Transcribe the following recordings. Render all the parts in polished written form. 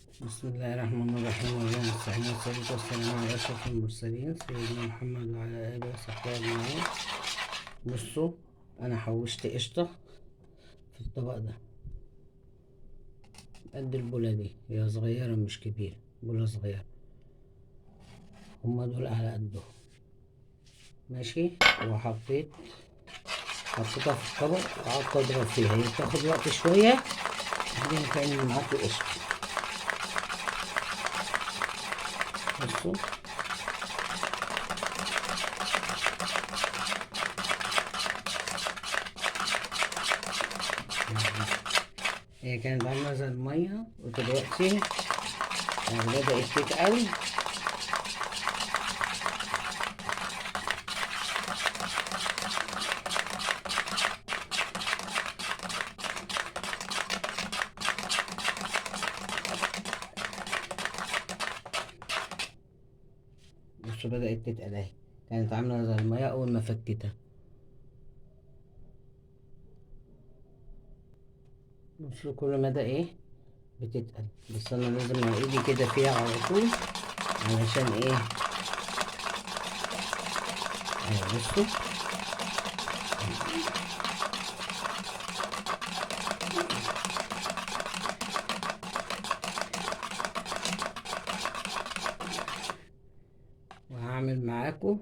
بسم الله الرحمن الرحيم، اللهم صل والصلاة والسلام على أشرف المرسلين سيدنا محمد وعلى آله وصحبه أجمعين. بصوا، أنا حوشت قشطة في الطبق ده قد البولة دي، هي صغيرة مش كبيرة، بولة صغيرة. هما دول على قدهم ماشي. حطيتها في الطبق وقعدت أضرب فيها، هي بتاخد وقت شوية. بعدين كأني معاكوا قشطة. بصوا هي كانت عاملة زي المية ودلوقتي يعني بدأت تتقل. بصوا بدأت تتقل اهي، كانت عاملة زي المية أول ما فكتها. بصوا كل مدى ايه بتتقل، بس أنا لازم ايدي كده فيها على طول علشان ايه اهي. بصوا وهعمل معاكم.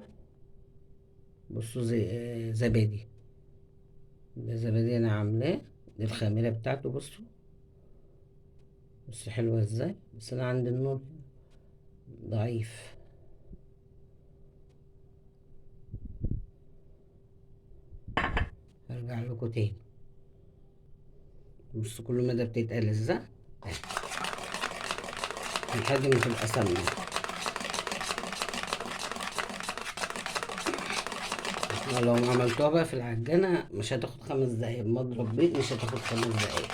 بصوا زي زبادي، ده زبادي أنا عاملاه، دي الخميرة بتاعته. بصوا حلوة ازاي، بس أنا عندي النور ضعيف. هرجع لكم تاني. بصوا كل مدى بتتقل ازاي لحد ما تبقى سمنة. لو ما عملتوها بقى في العجانة مش هتاخد 5 دقايق، مضرب بيض مش هتاخد 5 دقايق.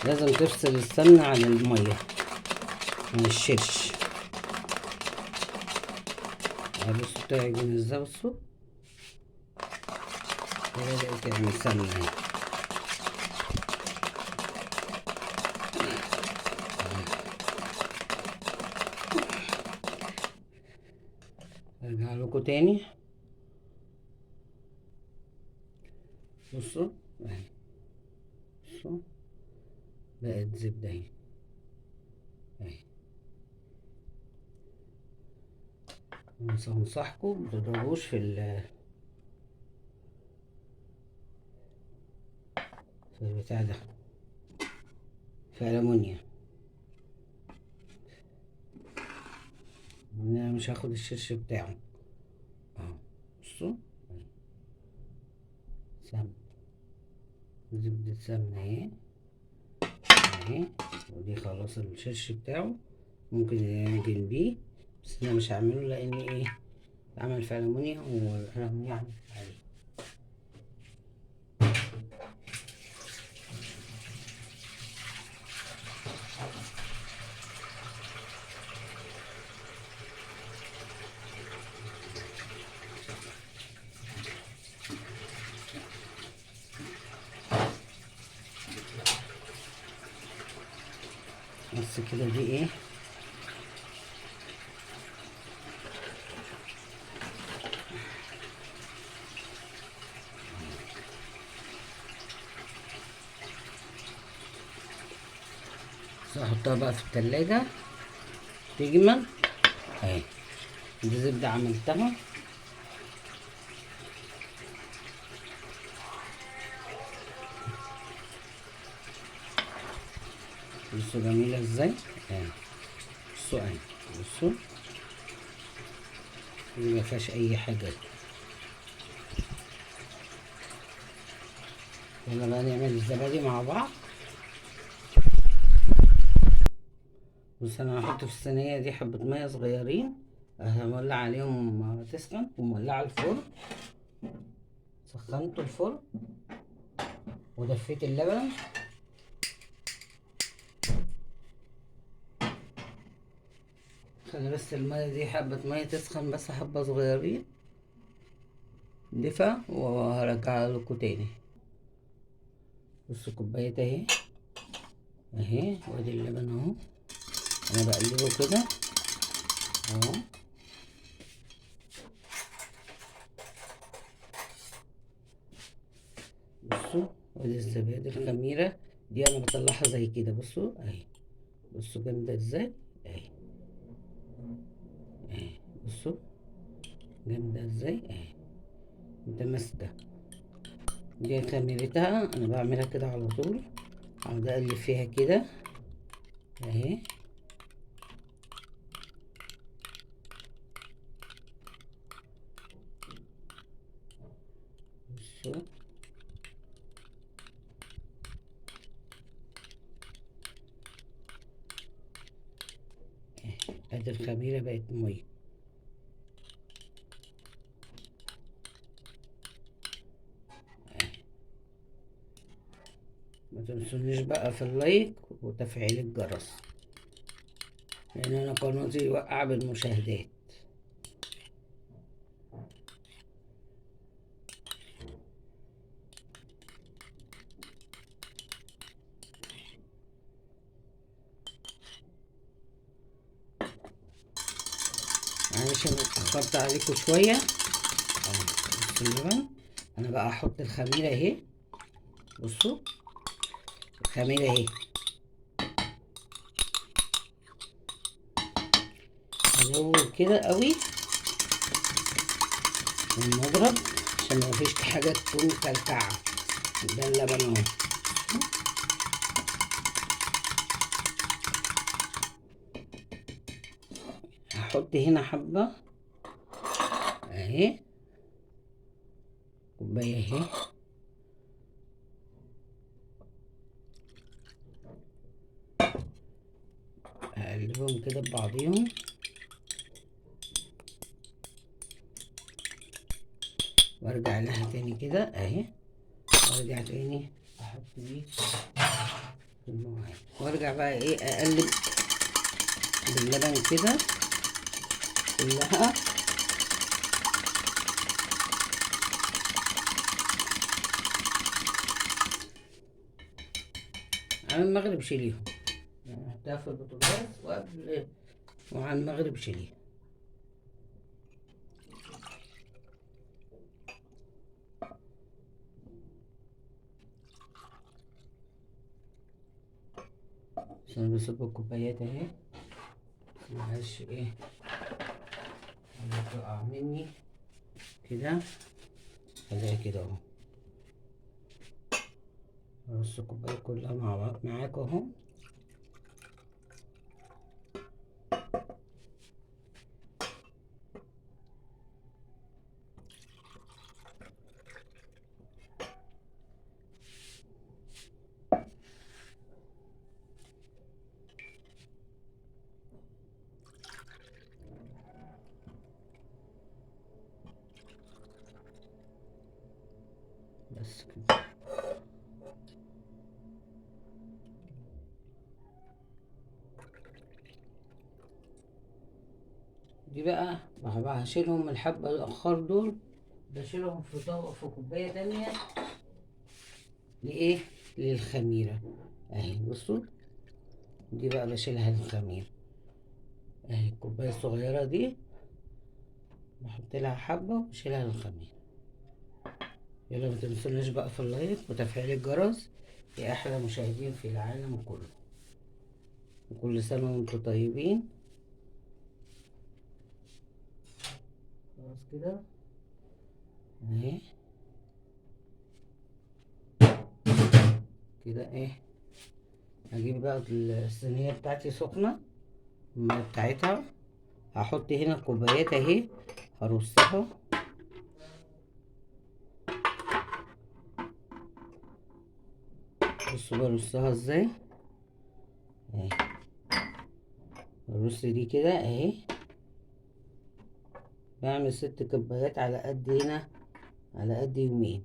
لازم تفصل السمنة عن المية، عن الشرش. بصوا تعجن ازاي. بصوا بدأت تعمل سمنة اهي. ارجع لكم تاني. بصوا اهي، بصوا بقت زبدة اهي اهي. انصحكم متضربوش في البتاع ده، في ألمونيا. انا مش هاخد الشرش بتاعه اهو. بصوا سمنة، زبدة سمنة اهي اهي. ودي خلاص الشرش بتاعه ممكن يعجن بيه، بس انا مش هعمله لان ايه عمل في ألمونيا والألمونيا عمل عليه. بس كده دي ايه بس هحطها بقى في التلاجة تجمد اهي. دي زبدة عملتها. بصوا جميلة ازاي اهي. بصوا اهي، بصوا دي مفيهاش اي حاجة. يلا بقى نعمل الزبادي مع بعض. بص انا هحط في الصينية دي حبة مية صغيرين، همولع عليهم تسخن، ومولعة الفرن. سخنت الفرن ودفيت اللبن. خلي بس المية دي حبة مية تسخن، بس حبة صغيرين دفا، وهرجع لكم تاني. بصوا كوباية اهي، اهي وادي اللبن اهو. انا بقلبه كده اهو. بصوا وادي الزبادي الخميرة دي انا بطلعها زي كده. بصوا اهي، بصوا جامدة ازاي اهي، اهي بصوا جامدة ازاي اهي، متماسكة. دي خميرتها انا بعملها كده على طول، اقعد اقلب فيها كده اهي. بصوا ادي الخميرة بقت مية. ما تنسونيش بقى في اللايك وتفعيل الجرس، لان انا قناتي واقعة بالمشاهدات. معلش انا اتأخرت عليكم شوية اهو. بصوا اللبن، انا بقى احط الخميرة اهي. بصوا الخميرة اهي، ازود كده قوي المضرب عشان مفيش حاجة تكون كلكعة. ده اللبن اهو. هحط هنا حبة اهي، كوباية اهي. هقلبهم كده ببعضيهم وارجع لها تاني كده اهي، وارجع تاني احط دي في المواعين، وارجع بقى ايه اقلب باللبن كده كلها. على المغرب شيليهم، يعني حطها في البوتاجاز وقبل وعلى المغرب شيليها. عشان انا بصب الكوبايات اهي، ملهاش ايه ولا تقع مني كده. خليها كده اهو. ارص الكوبايات كلها مع بعض معاكم اهو. بس كده. دي بقى هشيلهم الحبة الأخر دول، بشيلهم في طبق في كوباية تانية لإيه؟ للخميرة أهي. بصوا دي بقى بشيلها للخميرة أهي، الكوباية الصغيرة دي بحط لها حبة وبشيلها للخميرة. يلا متنسوناش بقى في اللايك وتفعيل الجرس يا أحلى مشاهدين في العالم كله، وكل سنة وانتم طيبين. خلاص كده اهي كده ايه. هجيب بقى الصينية بتاعتي سخنة، المية بتاعتها هحط هنا الكوبايات اهي، هرصها. بصوا برصها ازاي اهي. برص دي كده اهي، بعمل 6 كوبايات على قد هنا، على قد يومين.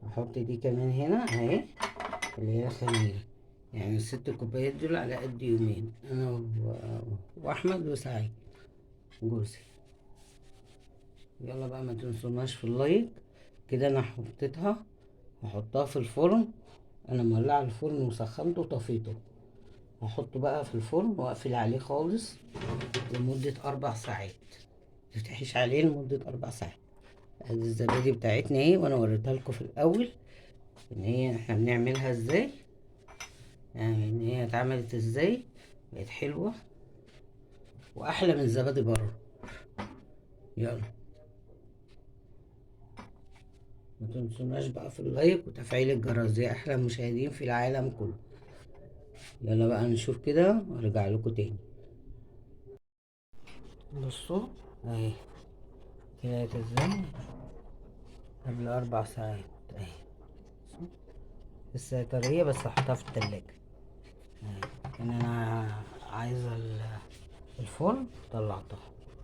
احط دي كمان هنا اهي اللي هي الخميرة. يعني الست كوبايات دول على قد يومين، انا واحمد وسعيد جوزي. يلا بقى ما تنسوناش في اللايك. كده انا حطيتها، هحطها في الفرن. انا مولعه الفرن وسخنته وطفيته. هحطه بقى في الفرن واقفل عليه خالص لمدة 4 ساعات. متفتحيش عليه لمدة 4 ساعات. ادي الزبادي بتاعتنا اهي، وانا وريتها لكم في الاول ان هي احنا بنعملها ازاي، يعني ان هي اتعملت ازاي. بقت حلوة واحلى من زبادي بره. يلا ما تنسوناش بقى في اللايك وتفعيل الجرس زي احلى مشاهدين في العالم كله. يلا بقى نشوف كده وارجع لكم تاني. بصوا اهي طلعت ازاي قبل 4 ساعات اهي. لسه طرية بس هحطها في التلاجة اهي. كان انا عايزة الفرن طلعتها.